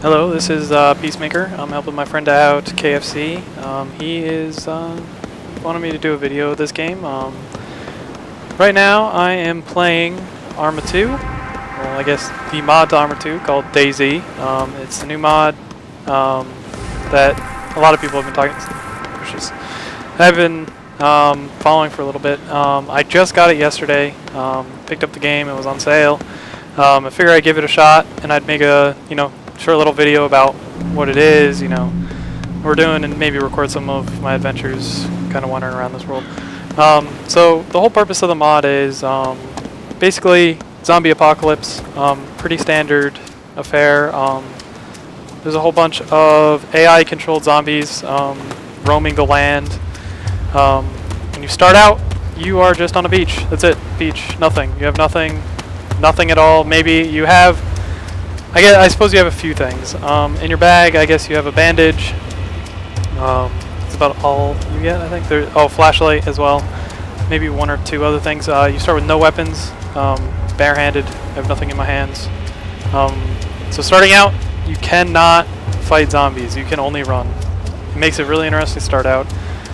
Hello, this is Peacemaker. I'm helping my friend out, KFC. He is wanted me to do a video of this game. Right now, I am playing Arma 2. Well, I guess the mod to Arma 2 called DayZ. It's a new mod that a lot of people have been talking to, which is I've been following for a little bit. I just got it yesterday. Picked up the game. It was on sale. I figured I'd give it a shot, and I'd make a short little video about what it is, we're doing, and maybe record some of my adventures kind of wandering around this world. So the whole purpose of the mod is basically zombie apocalypse, pretty standard affair. There's a whole bunch of AI controlled zombies roaming the land. When you start out, you are just on a beach. That's it, beach, nothing. You have nothing at all. Maybe you have, I suppose you have a few things. In your bag, I guess you have a bandage. That's about all you get, I think. Flashlight as well. Maybe one or two other things. You start with no weapons, barehanded. I have nothing in my hands. So starting out, you cannot fight zombies. You can only run. It makes it really interesting to start out,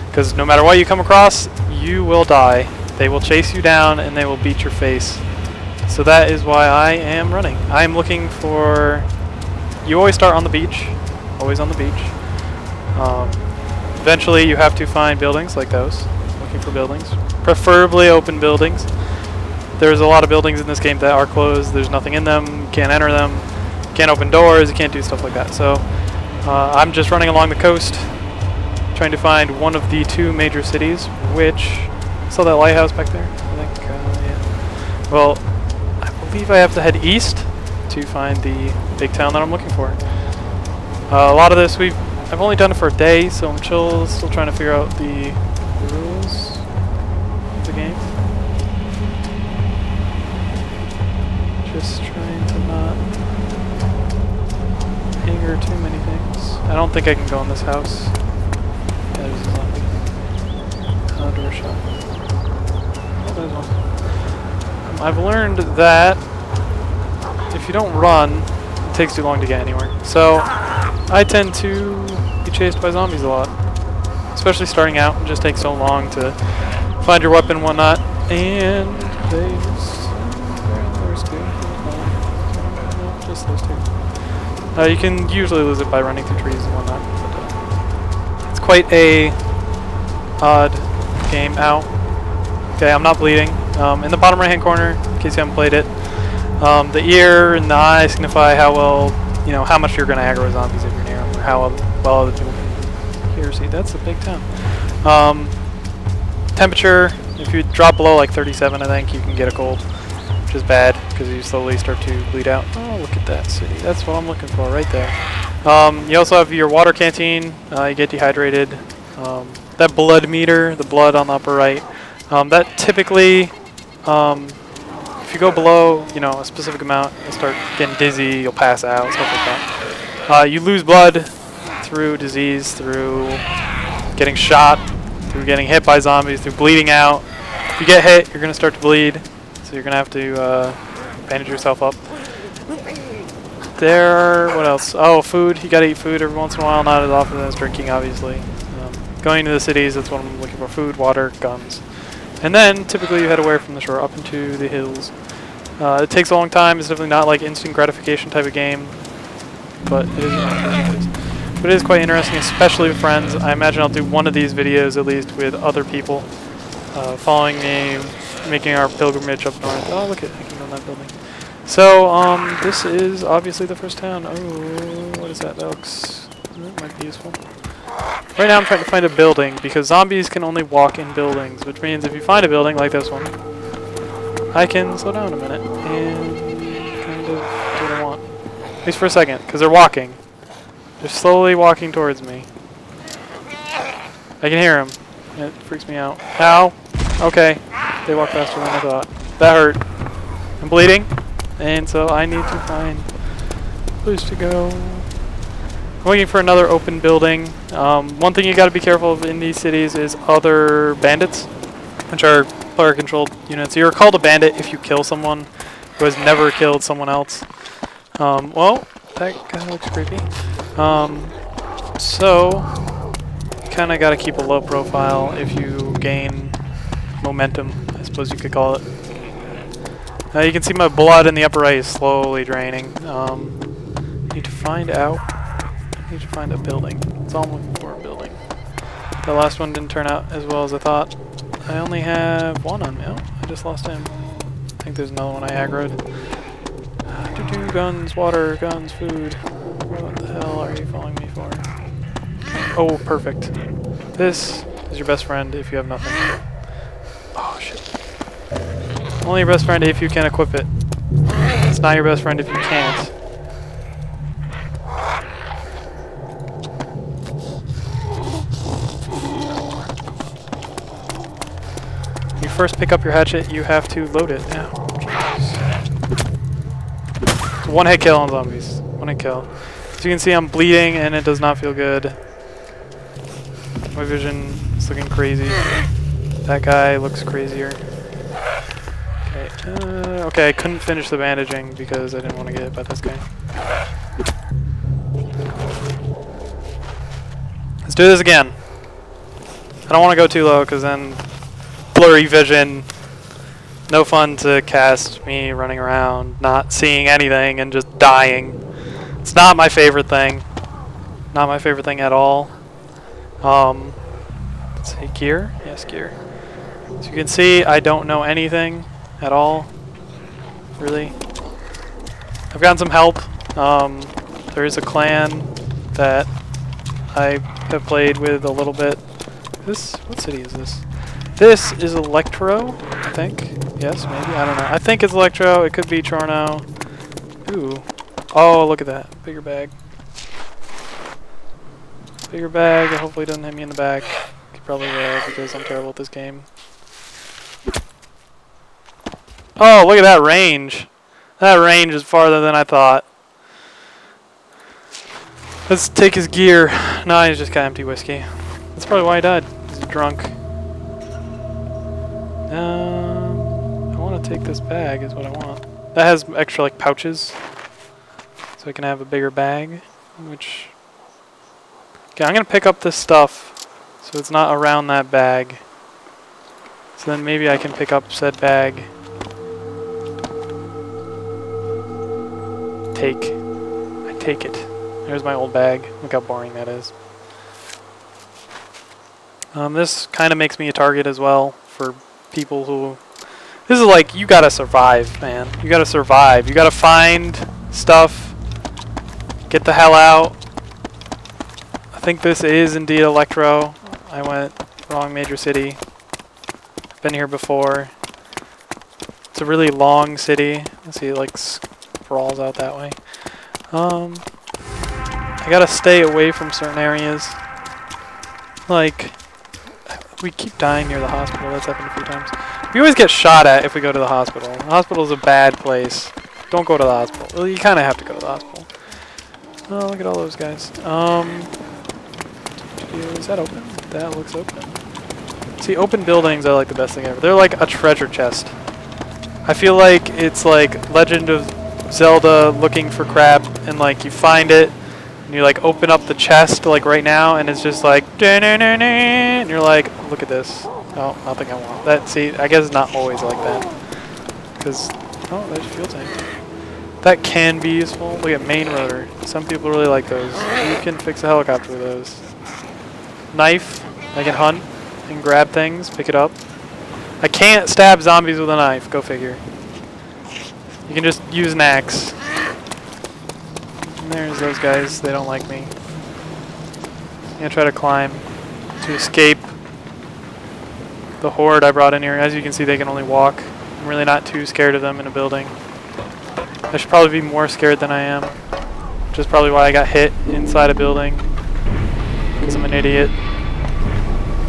because no matter what you come across, you will die. They will chase you down and they will beat your face. So that is why I am running. I am looking for... You always start on the beach. Always on the beach. Eventually you have to find buildings like those. Looking for buildings. Preferably open buildings. There's a lot of buildings in this game that are closed. There's nothing in them. You can't enter them. You can't open doors. You can't do stuff like that. So I'm just running along the coast, trying to find one of the two major cities, which... Saw that lighthouse back there? I think, yeah. Well, I believe I have to head east to find the big town that I'm looking for. A lot of this I've only done it for a day, so I'm still trying to figure out the rules of the game. Just trying to not anger too many things. I don't think I can go in this house. Yeah, there's a zombie. Door shot. Oh, there's one. I've learned that if you don't run, it takes too long to get anywhere. So I tend to be chased by zombies a lot, especially starting out. It just takes so long to find your weapon and whatnot. And there's two. No, just those two. You can usually lose it by running through trees and whatnot. But, it's quite a odd game. Ow. Okay, I'm not bleeding. In the bottom right hand corner, in case you haven't played it, the ear and the eye signify how well, how much you're going to aggro zombies if you're near them, or how well other people can hear. See, that's a big town. Temperature, if you drop below like 37, I think, you can get a cold, which is bad because you slowly start to bleed out. Oh, look at that city. That's what I'm looking for right there. You also have your water canteen. You get dehydrated. That blood meter, the blood on the upper right, that typically, if you go below, a specific amount, you'll start getting dizzy, you'll pass out, stuff like that. You lose blood through disease, through getting shot, through getting hit by zombies, through bleeding out. If you get hit, you're going to start to bleed, so you're going to have to bandage yourself up. What else? Oh, food. You got to eat food every once in a while, not as often as drinking, obviously. Going to the cities, that's what I'm looking for. Food, water, guns. And then, typically, you head away from the shore up into the hills. It takes a long time. It's definitely not like instant gratification type of game, but it is quite interesting, especially with friends. I imagine I'll do one of these videos at least with other people following me, making our pilgrimage up north. Oh, look at I can go in that building. So, this is obviously the first town. Oh, what is that? That might be useful. Right now I'm trying to find a building, because zombies can only walk in buildings, which means if you find a building like this one, I can slow down a minute and kind of do what I want. At least for a second, because they're walking. They're slowly walking towards me. I can hear them. It freaks me out. Ow! Okay. They walk faster than I thought. That hurt. I'm bleeding, and so I need to find a place to go. I'm looking for another open building. One thing you got to be careful of in these cities is other bandits, which are player-controlled units. You're called a bandit if you kill someone who has never killed someone else. Well, that guy looks creepy. So, you kind of got to keep a low profile if you gain momentum, I suppose you could call it. You can see my blood in the upper right is slowly draining. Need to find a building. That's all I'm looking for, a building. The last one didn't turn out as well as I thought. I only have one on me. Oh, I just lost him. I think there's another one I aggroed. Guns, water, guns, food. What the hell are you following me for? Oh, perfect. This is your best friend if you have nothing. Oh, shit. Only your best friend if you can equip it. It's not your best friend if you can't. When you first pick up your hatchet, you have to load it. Yeah. One hit kill on zombies. One hit kill. As you can see, I'm bleeding and it does not feel good. My vision is looking crazy. That guy looks crazier. Okay, okay, I couldn't finish the bandaging because I didn't want to get hit by this guy. Let's do this again. I don't want to go too low because then blurry vision. No fun to cast me running around, not seeing anything and just dying. It's not my favorite thing. Not my favorite thing at all. Let's see, gear? Yes, gear. As you can see, I don't know anything at all. Really. I've gotten some help. There is a clan that I have played with a little bit. What city is this? This is Electro, I think. Yes, maybe. I don't know. I think it's Electro. It could be Chorno. Ooh. Oh, look at that. Bigger bag. Bigger bag. Hopefully it doesn't hit me in the back. It probably will because I'm terrible at this game. Oh, look at that range. That range is farther than I thought. Let's take his gear. No, he's just got empty whiskey. That's probably why he died. He's drunk. I want to take this bag is what I want. That has extra like pouches. So I can have a bigger bag. Which... Okay, I'm going to pick up this stuff so it's not around that bag. So then maybe I can pick up said bag. I take it. There's my old bag. Look how boring that is. This kind of makes me a target as well for people who... This is like, you gotta survive, man. You gotta survive. You gotta find stuff. Get the hell out. I think this is indeed Electro. I went wrong major city. Been here before. It's a really long city. Let's see, it like sprawls out that way. I gotta stay away from certain areas. Like, we keep dying near the hospital. That's happened a few times. We always get shot at if we go to the hospital. The hospital is a bad place. Don't go to the hospital. Well, you kind of have to go to the hospital. Oh, look at all those guys. Is that open? That looks open. See, open buildings are like the best thing ever. They're like a treasure chest. I feel like it's like Legend of Zelda looking for crap, and like you find it, and you like open up the chest like right now, and it's just like, and you're like, look at this. Oh, nothing I want. That, see, I guess it's not always like that. Because, oh, there's a fuel tank. That can be useful. Look at main rotor. Some people really like those. You can fix a helicopter with those. Knife. I can hunt and grab things, pick it up. I can't stab zombies with a knife. Go figure. You can just use an axe. And there's those guys. They don't like me. I'm gonna try to climb to escape the horde I brought in here. As you can see, they can only walk. I'm really not too scared of them in a building. I should probably be more scared than I am. Which is probably why I got hit inside a building. Because I'm an idiot.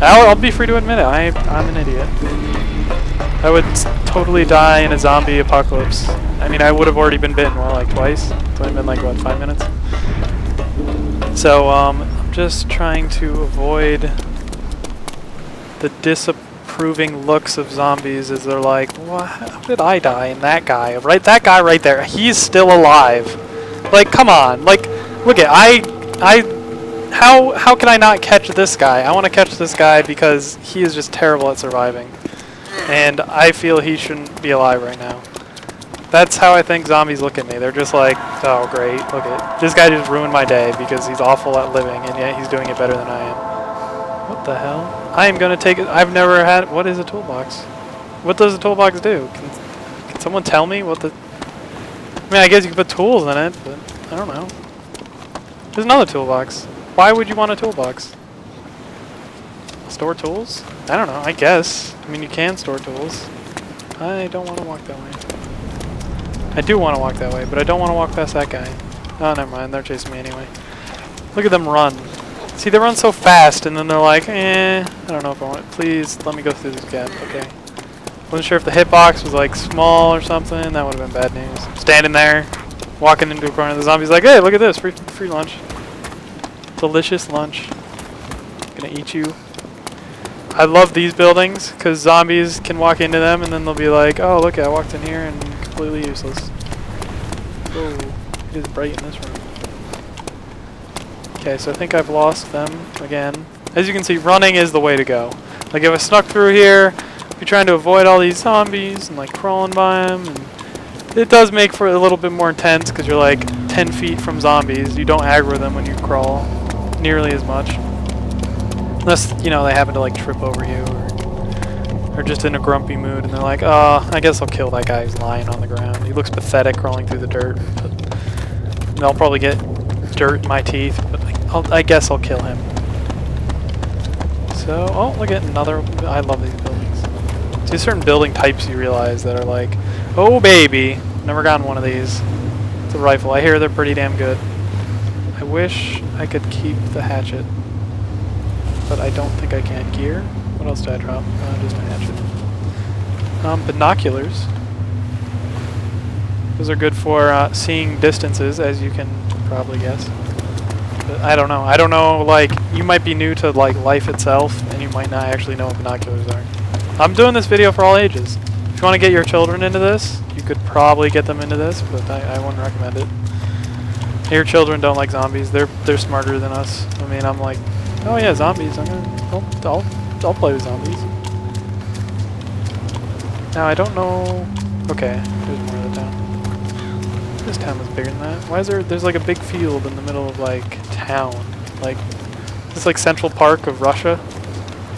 I'll be free to admit it. I'm an idiot. I would totally die in a zombie apocalypse. I mean, I would have already been bitten, well, like twice. It's only been like, what, 5 minutes? So, I'm just trying to avoid the disapproving looks of zombies as they're like, well, how did I die? And that guy right there, he's still alive. Like, come on. Like, look at how can I not catch this guy? I want to catch this guy because he is just terrible at surviving. And I feel he shouldn't be alive right now. That's how I think zombies look at me. They're just like, oh great, look at this guy just ruined my day because he's awful at living and yet he's doing it better than I am. What the hell? I am gonna take it. I've never had. What is a toolbox? What does a toolbox do? Can someone tell me what the? I mean, I guess you can put tools in it, but I don't know. There's another toolbox. Why would you want a toolbox? Store tools? I don't know. I guess. I mean, you can store tools. I don't want to walk that way. I do want to walk that way, but I don't want to walk past that guy. Oh, never mind. They're chasing me anyway. Look at them run. See, they run so fast, and then they're like, I don't know if I want it. Please, let me go through this gap. Okay. Wasn't sure if the hitbox was, like, small or something. That would have been bad news. Standing there, walking into a corner. The zombie's like, hey, look at this. Free lunch. Delicious lunch. Gonna eat you. I love these buildings, because zombies can walk into them, and then they'll be like, oh, look, I walked in here, and completely useless. Whoa, it is bright in this room. Okay, so I think I've lost them again. As you can see, running is the way to go. Like, if I snuck through here, you're trying to avoid all these zombies, and, like, crawling by them, and it does make for a little bit more intense, because you're, like, 10 feet from zombies. You don't aggro them when you crawl nearly as much. Unless, you know, they happen to, like, trip over you, or just in a grumpy mood, and they're like, oh, I guess I'll kill that guy who's lying on the ground. He looks pathetic crawling through the dirt. And I'll probably get dirt in my teeth, but I guess I'll kill him. So, oh, look at another. I love these buildings. See, certain building types you realize that are like, oh, baby. Never gotten one of these. It's a rifle. I hear they're pretty damn good. I wish I could keep the hatchet. But I don't think I can. Gear? What else did I drop? Just a hatchet. Binoculars. Those are good for seeing distances, as you can probably guess. But I don't know. I don't know, like, you might be new to, like, life itself, and you might not actually know what binoculars are. I'm doing this video for all ages. If you want to get your children into this, you could probably get them into this, but I wouldn't recommend it. Your children don't like zombies. They're smarter than us. I mean, I'm like, oh yeah, zombies. I'll play with zombies. Now I don't know. Okay, there's more of the town. This town is bigger than that. Why is there's like a big field in the middle of like town? Like, this like Central Park of Russia.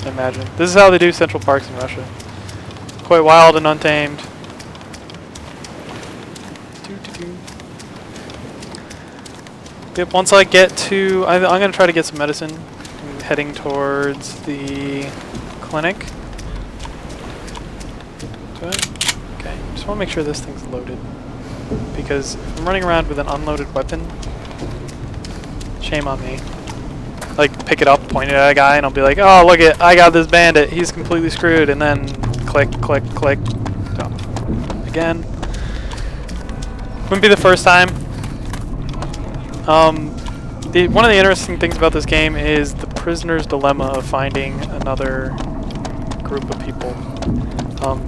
Imagine. This is how they do Central Parks in Russia. Quite wild and untamed. Yep. Once I get to, I'm gonna try to get some medicine. Heading towards the clinic. Okay, just want to make sure this thing's loaded. Because if I'm running around with an unloaded weapon, shame on me. Like, pick it up, point it at a guy, and I'll be like, oh, look it, I got this bandit, he's completely screwed, and then click, click, click. Oh. Again. Wouldn't be the first time. One of the interesting things about this game is the prisoner's dilemma of finding another group of people.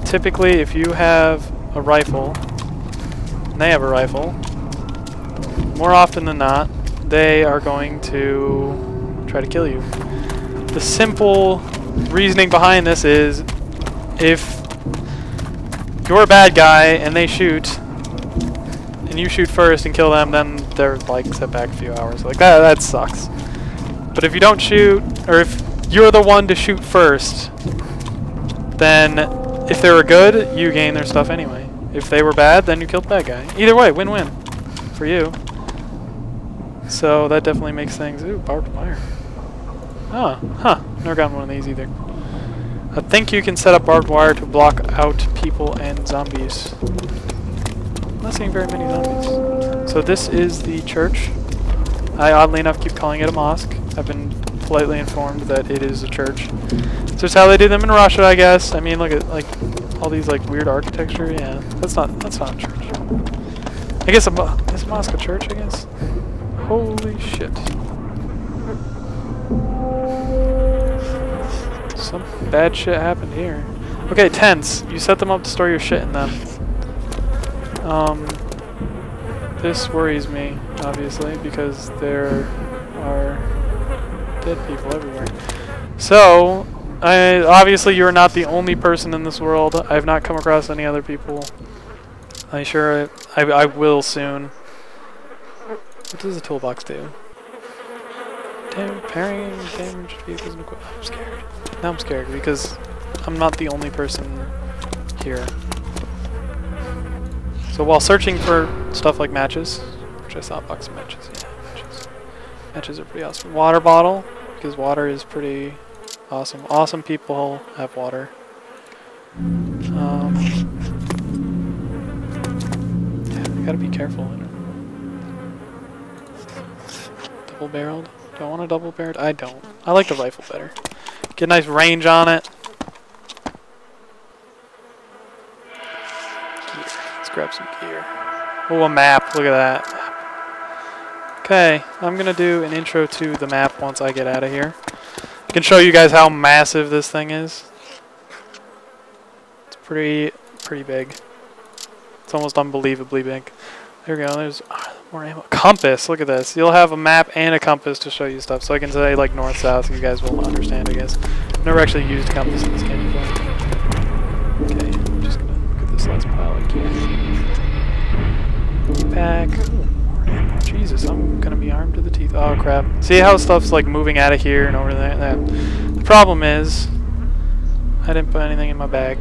Typically, if you have a rifle, and they have a rifle, more often than not, they are going to try to kill you. The simple reasoning behind this is, if you're a bad guy and they shoot, and you shoot first and kill them, then they're like set back a few hours. Like that sucks. But if you don't shoot, or if you're the one to shoot first, then if they were good, you gain their stuff anyway. If they were bad, then you killed the bad guy. Either way, win-win for you. So that definitely makes things. Ooh, barbed wire. Oh, huh. Never gotten one of these either. I think you can set up barbed wire to block out people and zombies. I'm not seeing very many zombies. So this is the church. I oddly enough keep calling it a mosque. I've been politely informed that it is a church. It's just how they do them in Russia, I guess. I mean, look at like all these like weird architecture. Yeah, that's not a church. I guess is a mosque a church? I guess. Holy shit! Some bad shit happened here. Okay, tents. You set them up to store your shit in them. This worries me, obviously, because there are dead people everywhere. So, obviously you're not the only person in this world. I have not come across any other people. I'm sure I will soon. What does the toolbox do? Repairing damaged vehicles and equipment. I'm scared. Now I'm scared because I'm not the only person here. So while searching for stuff like matches, which I saw a box of matches, yeah, matches. Matches are pretty awesome. Water bottle, because water is pretty awesome. Awesome people have water. Yeah, you gotta be careful. Double-barreled. Do I want a double-barreled? I don't. I like the rifle better. Get a nice range on it. Gear. Let's grab some gear. Oh, a map. Look at that. Okay, I'm gonna do an intro to the map once I get out of here. I can show you guys how massive this thing is. It's pretty big. It's almost unbelievably big. There we go. There's more ammo. Compass. Look at this. You'll have a map and a compass to show you stuff. So I can say like north, south. You guys will understand, I guess. Never actually used a compass in this game before. Okay. I'm just gonna look at this last pile of gear. Pack. More ammo. Jesus, I'm gonna be armed to the teeth. Oh crap. See how stuff's like moving out of here and over there? The problem is I didn't put anything in my bag.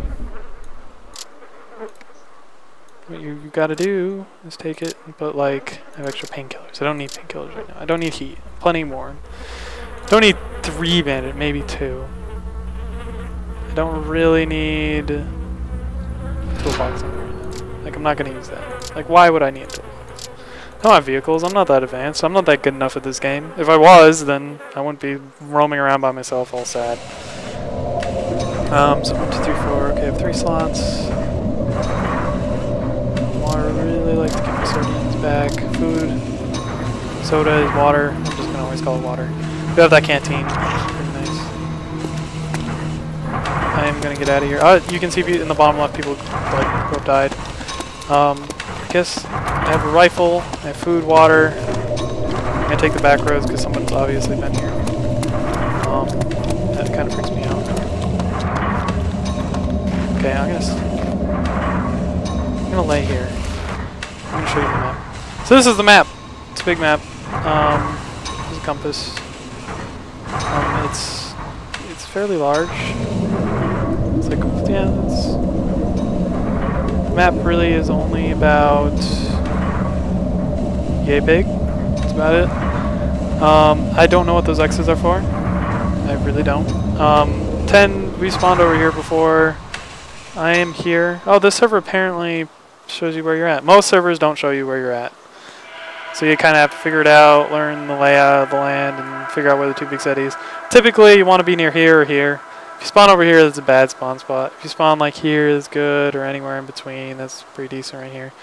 What you gotta do is take it and put like, I have extra painkillers. I don't need painkillers right now. I don't need heat. Plenty more. Don't need 3 bandit, maybe 2. I don't really need a toolbox on right now. Like I'm not gonna use that. Like why would I need a toolbox? I don't have vehicles. I'm not that advanced. I'm not that good enough at this game. If I was, then I wouldn't be roaming around by myself all sad. So 1, 2, 3, 4. Okay, I have 3 slots. I really like to keep my sardines back. Food, soda is water. I'm just gonna always call it water. We have that canteen. Pretty nice. I am gonna get out of here. You can see in the bottom left people like who have died. I guess I have a rifle. I have food, water. I'm gonna take the back roads because someone's obviously been here. That kind of freaks me out. Okay, I'm gonna lay here. I'm gonna show you the map. So this is the map. It's a big map. There's a compass. It's fairly large. It's like the map really is only about yay big. That's about it. I don't know what those X's are for. I really don't. 10 we spawned over here before. I am here. Oh, this server apparently shows you where you're at. Most servers don't show you where you're at. So you kind of have to figure it out, learn the layout of the land, and figure out where the 2 big cities. Typically, you want to be near here or here. If you spawn over here, that's a bad spawn spot. If you spawn like here, that's good, or anywhere in between, that's pretty decent right here.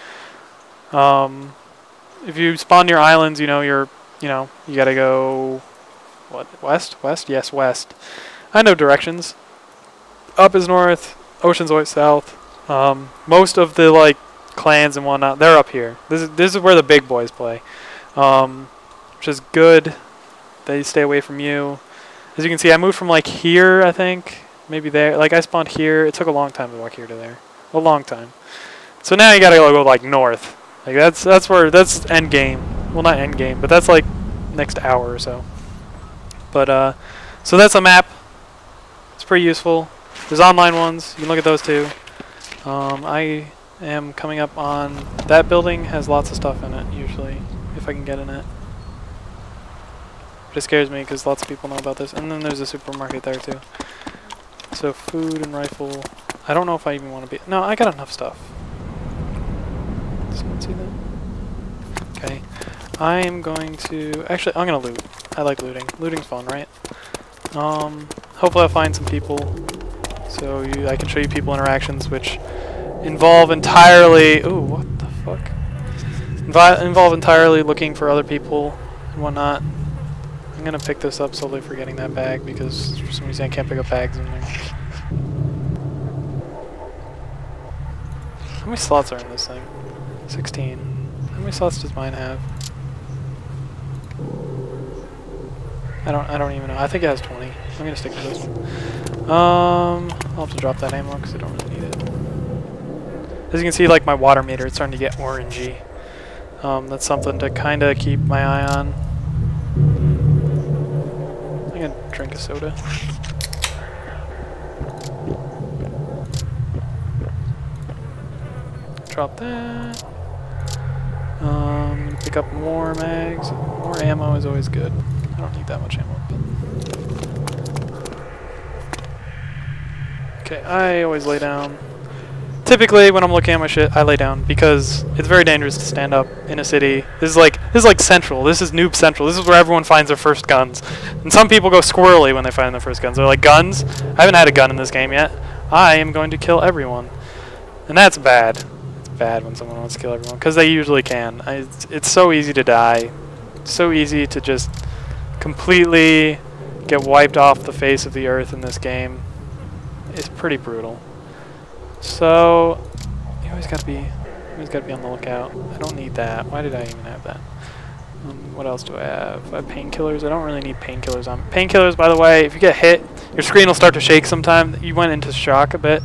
If you spawn near islands, you gotta go, what, west? West? Yes, west. I know directions. Up is north, ocean's always south. Most of the like clans and whatnot, they're up here. This is where the big boys play, which is good. They stay away from you. As you can see, I moved from like here, I think, maybe there. Like I spawned here. It took a long time to walk here to there, a long time. So now you gotta go like north. Like that's end game. Well, not end game, but that's like next hour or so. But so that's a map. It's pretty useful. There's online ones. You can look at those too. I am coming up on that building. Has lots of stuff in it usually, if I can get in it. But it scares me because lots of people know about this. And then there's a supermarket there too. So food and rifle. I don't know if I even want to be. No, I got enough stuff. Does someone see that? Okay. I am going to. Actually, I'm gonna loot. I like looting. Looting's fun, right? Hopefully I'll find some people. So I can show you people interactions which involve entirely. Ooh, what the fuck? Involve entirely looking for other people and whatnot. I'm gonna pick this up slowly, forgetting that bag because for some reason I can't pick up bags in there. How many slots are in this thing? 16. many slots does mine have? I don't even know. I think it has 20. I'm gonna stick with this one. I'll have to drop that ammo because I don't really need it. As you can see, like my water meter, it's starting to get orangey. That's something to kind of keep my eye on. I'm gonna drink a soda. Drop that. Pick up more mags. More ammo is always good. I don't need that much ammo. Okay, I always lay down. Typically, when I'm looking at my shit, I lay down because it's very dangerous to stand up in a city. This is like Central. This is Noob Central. This is where everyone finds their first guns. And some people go squirrely when they find their first guns. They're like, guns? I haven't had a gun in this game yet. I am going to kill everyone. And that's bad. It's bad when someone wants to kill everyone because they usually can. It's so easy to die. It's so easy to just completely get wiped off the face of the earth in this game. It's pretty brutal. So you always gotta be on the lookout. I don't need that. Why did I even have that? What else do I have? I have painkillers. I don't really need painkillers on. Painkillers, by the way, if you get hit, your screen will start to shake sometime. You went into shock a bit,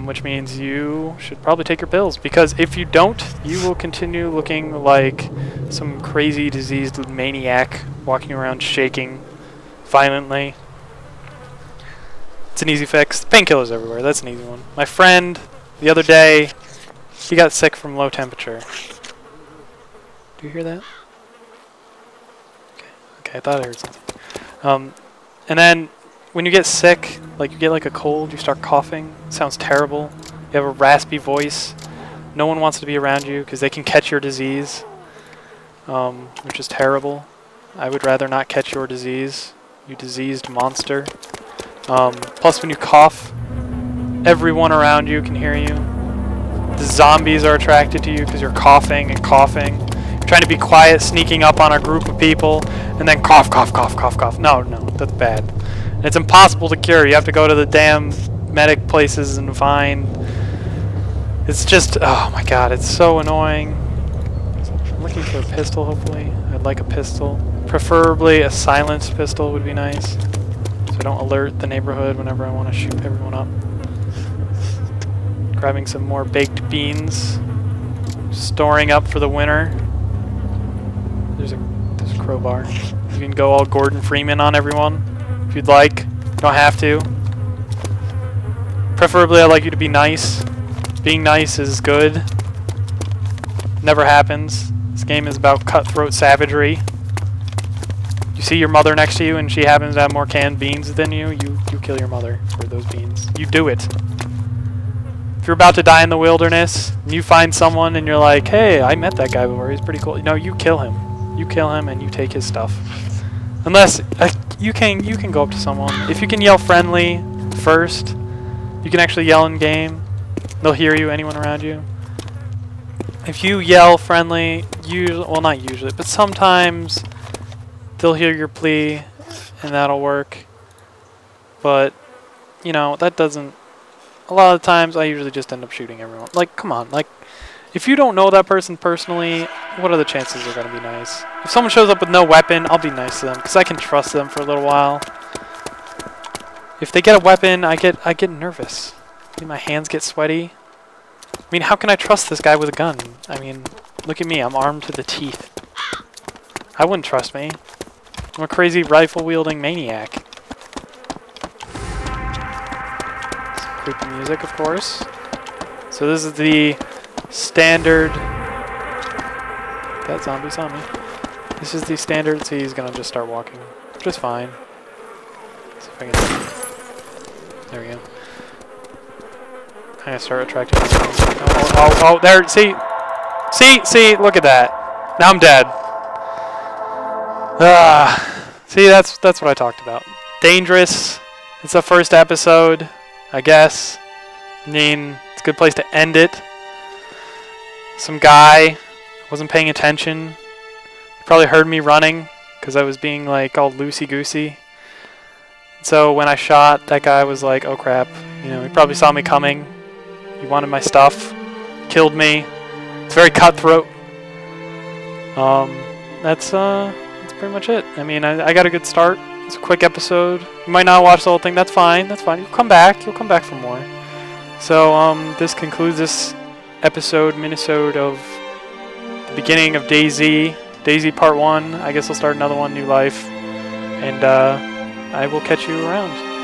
which means you should probably take your pills, because if you don't, you will continue looking like some crazy diseased maniac walking around shaking violently. It's an easy fix. Painkillers everywhere. That's an easy one. My friend, the other day, he got sick from low temperature. Do you hear that? Okay, I thought I heard something. And then when you get sick, like you get like a cold, you start coughing. It sounds terrible. You have a raspy voice. No one wants to be around you because they can catch your disease, which is terrible. I would rather not catch your disease, you diseased monster. Plus when you cough, everyone around you can hear you. The zombies are attracted to you because you're coughing and coughing. You're trying to be quiet, sneaking up on a group of people, and then cough, cough, cough, cough, cough. No, that's bad. And it's impossible to cure. You have to go to the damn medic places and find... It's just, oh my god, it's so annoying. I'm looking for a pistol, hopefully. I'd like a pistol. Preferably a silenced pistol would be nice, so I don't alert the neighborhood whenever I want to shoot everyone up. Grabbing some more baked beans. Storing up for the winter. There's a crowbar. You can go all Gordon Freeman on everyone if you'd like. You don't have to. Preferably I'd like you to be nice. Being nice is good. Never happens. This game is about cutthroat savagery. You see your mother next to you and she happens to have more canned beans than you, you kill your mother for those beans. You do it. If you're about to die in the wilderness, and you find someone and you're like, hey, I met that guy before, he's pretty cool. No, you kill him. You kill him and you take his stuff. Unless, you can go up to someone. If you can yell friendly first, you can actually yell in game. They'll hear you, anyone around you. If you yell friendly, well not usually, but sometimes they'll hear your plea and that'll work. But, you know, that doesn't... A lot of the times, I usually just end up shooting everyone. Like, come on. Like, if you don't know that person personally, what are the chances they're going to be nice? If someone shows up with no weapon, I'll be nice to them, because I can trust them for a little while. If they get a weapon, I get nervous. My hands get sweaty. I mean, how can I trust this guy with a gun? I mean, look at me. I'm armed to the teeth. I wouldn't trust me. I'm a crazy rifle-wielding maniac. Creepy music, of course. So this is the standard... That zombie saw me. This is the standard... See, he's gonna just start walking. Just fine. See if I can... There we go. I'm gonna start attracting... Oh, there, see? See, look at that. Now I'm dead. See, that's what I talked about. Dangerous. It's the first episode, I guess. I mean, it's a good place to end it. Some guy wasn't paying attention. He probably heard me running because I was being like all loosey-goosey. So when I shot, that guy was like, oh crap. You know, he probably saw me coming. He wanted my stuff. Killed me. It's very cutthroat. That's pretty much it. I mean, I got a good start. It's a quick episode. You might not watch the whole thing. That's fine. That's fine. You'll come back. You'll come back for more. So this concludes this minisode of the beginning of DayZ. DayZ Part 1. I guess I'll start another one, New Life. And I will catch you around.